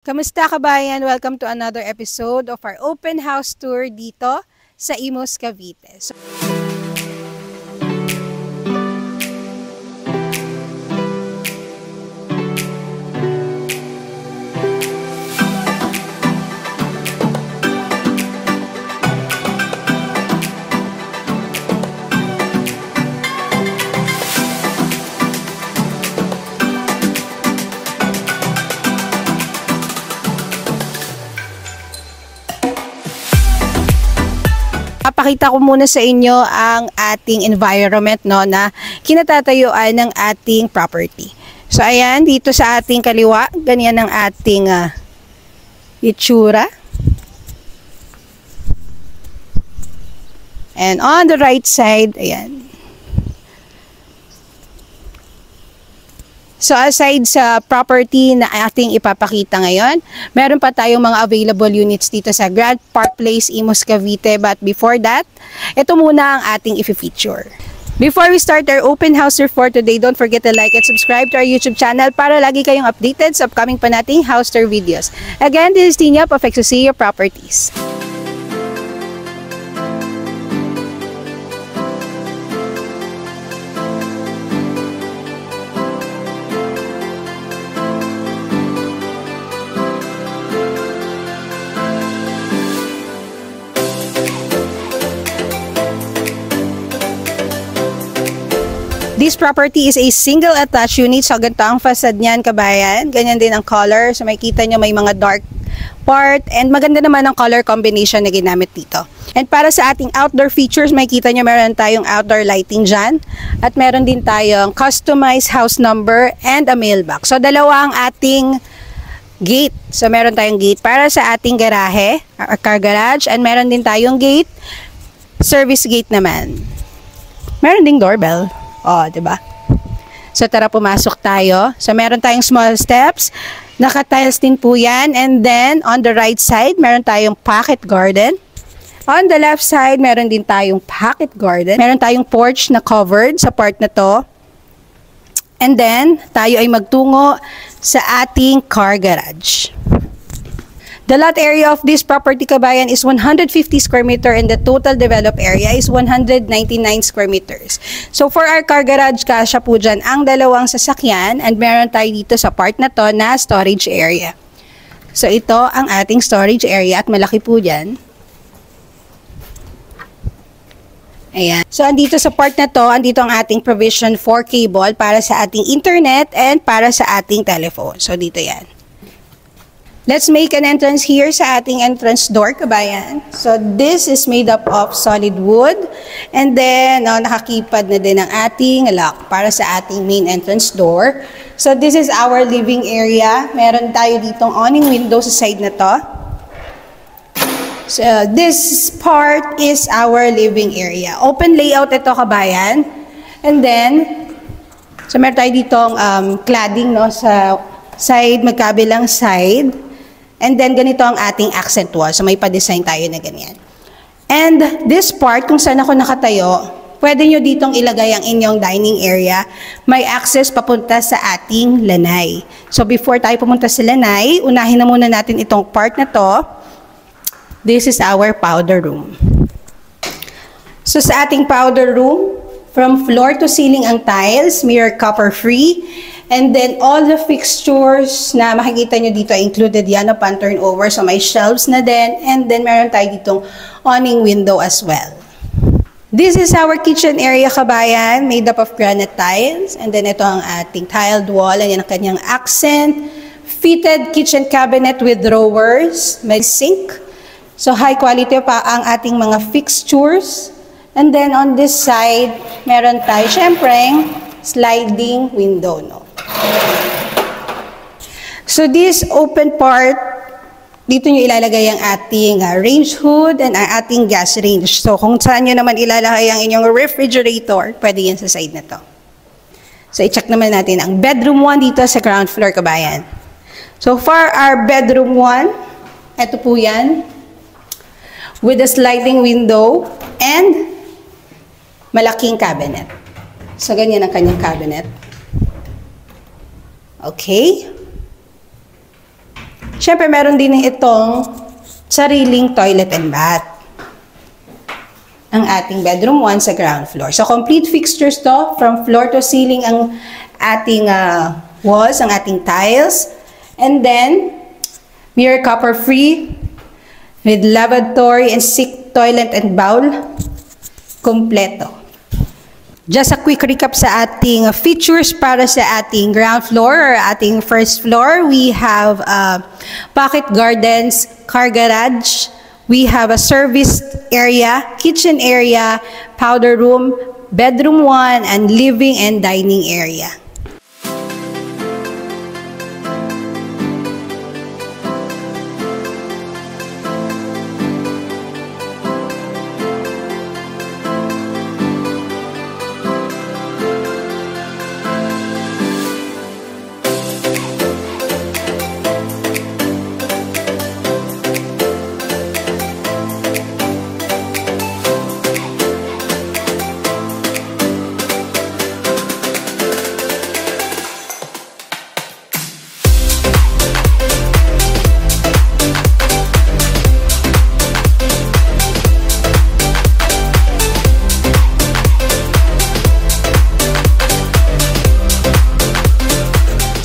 Kamusta kabayan? Welcome to another episode of our open house tour dito sa Imus, Cavite. Papakita ko muna sa inyo ang ating environment na kinatatayuan ng ating property. So ayan, dito sa ating kaliwa, ganyan ang ating itsura. And on the right side, ayan. So aside sa property na ating ipapakita ngayon, meron pa tayong mga available units dito sa Grand Park Place, Imus, Cavite. But before that, ito muna ang ating i-feature. Before we start our open house tour for today, don't forget to like and subscribe to our YouTube channel para lagi kayong updated sa upcoming pa nating house tour videos. Again, this is Tina of Exosia Properties. This property is a single attached unit. So ganito ang facade niyan, kabayan. Ganyan din ang color. So makikita nyo may mga dark part. And maganda naman ang color combination na ginamit dito. And para sa ating outdoor features, makikita nyo meron tayong outdoor lighting dyan. At meron din tayong customized house number and a mailbox. So dalawa ang ating gate. So meron tayong gate para sa ating garahe, or car garage. And meron din tayong gate, service gate naman. Meron ding doorbell. Oh, 'di ba? So tara, pumasok tayo. So meron tayong small steps. Naka-tiles din po 'yan. And then on the right side, meron tayong pocket garden. On the left side, meron din tayong pocket garden. Meron tayong porch na covered sa part na 'to. And then tayo ay magtungo sa ating car garage. The lot area of this property, kabayan, is 150 square meter and the total developed area is 199 square meters. So for our car garage, kasya po dyan ang dalawang sasakyan and meron tayo dito sa part na to na storage area. So ito ang ating storage area at malaki po dyan. Ayan. So andito sa part na to, andito ang ating provision for cable para sa ating internet and para sa ating telephone. So dito yan. Let's make an entrance here sa ating entrance door, kabayan. So this is made up of solid wood. And then, nakakipad na din ang ating lock para sa ating main entrance door. So this is our living area. Meron tayo ditong awning window sa side na to. So this part is our living area. Open layout ito, kabayan. And then, so meron tayo ditong cladding sa side, magkabilang side. And then, ganito ang ating accent wall. So, may pa-design tayo na ganyan. And this part, kung saan ako nakatayo, pwede nyo ditong ilagay ang inyong dining area. May access papunta sa ating lanay. So, before tayo pumunta sa lanay, unahin na muna natin itong part na to. This is our powder room. So, sa ating powder room, from floor to ceiling ang tiles, mirror copper free. And then, all the fixtures na makikita nyo dito included yan upon turnover. So, may shelves na din. And then, meron tayo ditong awning window as well. This is our kitchen area, kabayan, made up of granite tiles. And then, ito ang ating tiled wall. And yan ang kanyang accent. Fitted kitchen cabinet with drawers. May sink. So, high quality pa ang ating mga fixtures. And then, on this side, meron tayo, syempre, sliding window, no? So this open part, dito nyo ilalagay ang ating range hood and ang ating gas range. So kung saan nyo naman ilalagay ang inyong refrigerator, pwede yan sa side na to. So i-check naman natin ang bedroom 1 dito sa ground floor, kabayan. So for our bedroom 1, eto po yan, with a sliding window and malaking cabinet. So ganyan ang kanyang cabinet. Okay. Siyempre, meron din itong sariling toilet and bath. Ang ating bedroom 1 sa ground floor. So, complete fixtures to. From floor to ceiling ang ating walls, ang ating tiles. And then, mirror copper free with lavatory and sink toilet and bowl. Kompleto. Just a quick recap sa ating features para sa ating ground floor or ating first floor. We have pocket gardens, car garage. We have a service area, kitchen area, powder room, bedroom 1, and living and dining area.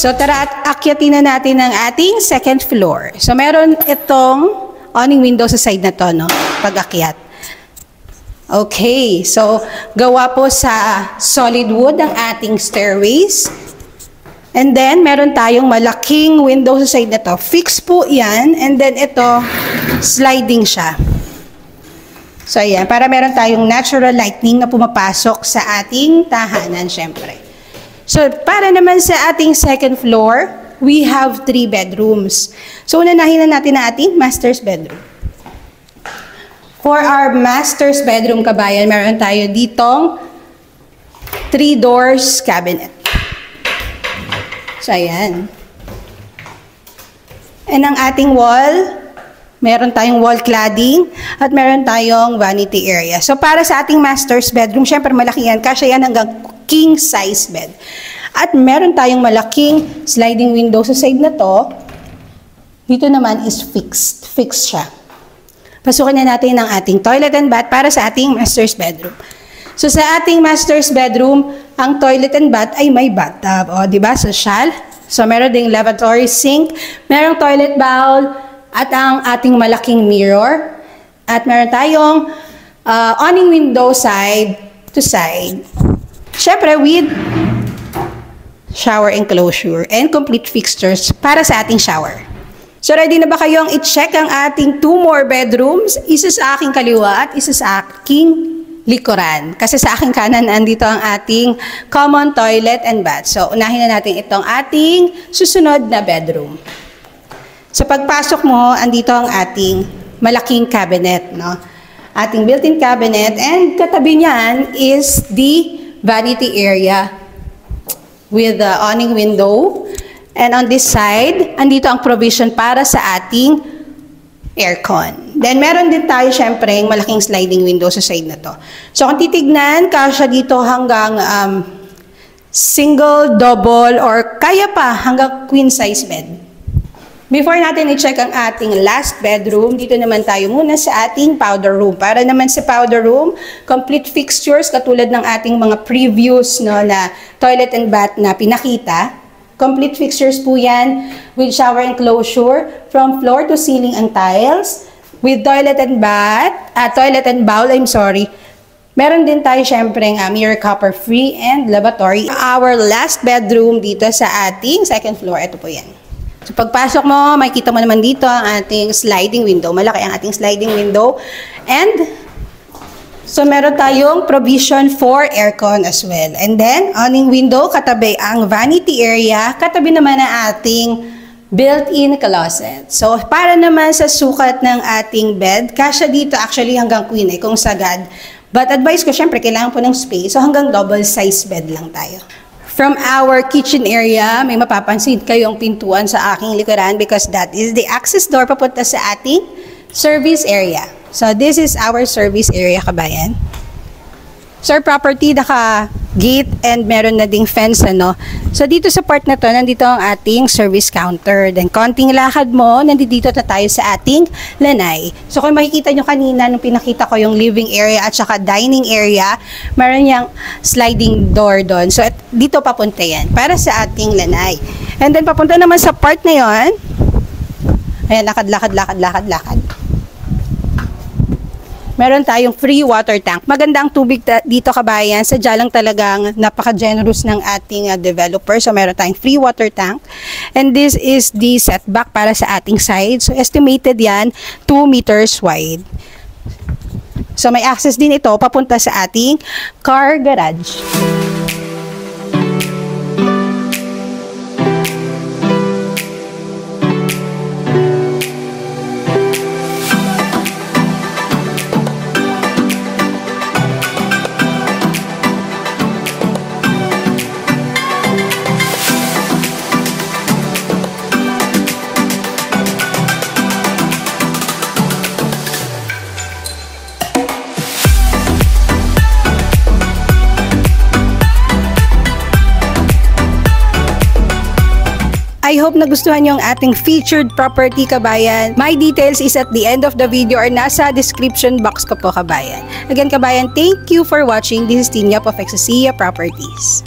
So tara at akyatin na natin ang ating second floor. So meron itong awning window sa side na to, no? Pag-akyat. Okay, so gawa po sa solid wood ang ating stairways. And then meron tayong malaking window sa side na to. Fixed po yan. And then ito, sliding siya. So ayan, para meron tayong natural lighting na pumapasok sa ating tahanan, syempre. So, para naman sa ating second floor, we have 3 bedrooms. So, unahin na natin ang ating master's bedroom. For our master's bedroom, kabayan, meron tayo ditong 3 doors cabinet. So, ayan. And ang ating wall, meron tayong wall cladding at meron tayong vanity area. So, para sa ating master's bedroom, syempre malaki yan. Kasya yan hanggang king size bed. At meron tayong malaking sliding window sa side na to. Dito naman is fixed. Fixed siya. Pasukin na natin ang ating toilet and bath para sa ating master's bedroom. So sa ating master's bedroom, ang toilet and bath ay may bathtub. O, diba? Social. So meron ding lavatory sink, merong toilet bowl, at ang ating malaking mirror. At meron tayong awning window side to side. Siyempre, with shower enclosure and complete fixtures para sa ating shower. So, ready na ba kayong i-check ang ating 2 more bedrooms? Isa sa aking kaliwa at isa sa aking likuran. Kasi sa aking kanan, andito ang ating common toilet and bath. So, unahin na natin itong ating susunod na bedroom. Sa pagpasok mo, andito ang ating malaking cabinet, no? Ating built-in cabinet, and katabi niyan is the vanity area with the awning window. And on this side, andito ang provision para sa ating aircon. Then, meron din tayo, syempre, malaking sliding window sa side na to. So, kung titignan, kasya dito hanggang single, double, or kaya pa hanggang queen size bed. Before natin i-check ang ating last bedroom, dito naman tayo muna sa ating powder room. Para naman sa powder room, complete fixtures katulad ng ating mga previous, no, na toilet and bath na pinakita. Complete fixtures po yan with shower enclosure from floor to ceiling ang tiles. With toilet and bath, toilet and bowl, Meron din tayo syempre mirror copper free and lavatory. Our last bedroom dito sa ating second floor, ito po yan. So, pagpasok mo, makikita mo naman dito ang ating sliding window. Malaki ang ating sliding window. And, so meron tayong provision for aircon as well. And then, awning window, katabi ang vanity area, katabi naman ang ating built-in closet. So, para naman sa sukat ng ating bed, kasya dito actually hanggang queen kung sagad. But advice ko, syempre, kailangan po ng space. So, hanggang double size bed lang tayo. From our kitchen area, may mapapansin kayong pintuan sa aking likuran because that is the access door papunta sa ating service area. So, this is our service area, kabayan. So, our property, gate and meron na ding fence, ano. So dito sa part na to, nandito ang ating service counter. Then konting lakad mo, nandito na tayo sa ating lanay. So kung makikita nyo kanina nung pinakita ko yung living area at saka dining area, meron yang sliding door doon. So dito papunta yan para sa ating lanay. And then papunta naman sa part na yon. Ayan, lakad. Meron tayong free water tank. Maganda ang tubig dito, kabayan. Sadya lang talagang napaka-generous ng ating developer. So, meron tayong free water tank. And this is the setback para sa ating side. So, estimated yan 2 meters wide. So, may access din ito papunta sa ating car garage. I hope nagustuhan nyo ang ating featured property, kabayan. My details is at the end of the video or nasa description box ko po, kabayan. Again, kabayan, thank you for watching. This is Tina of Exosia Properties.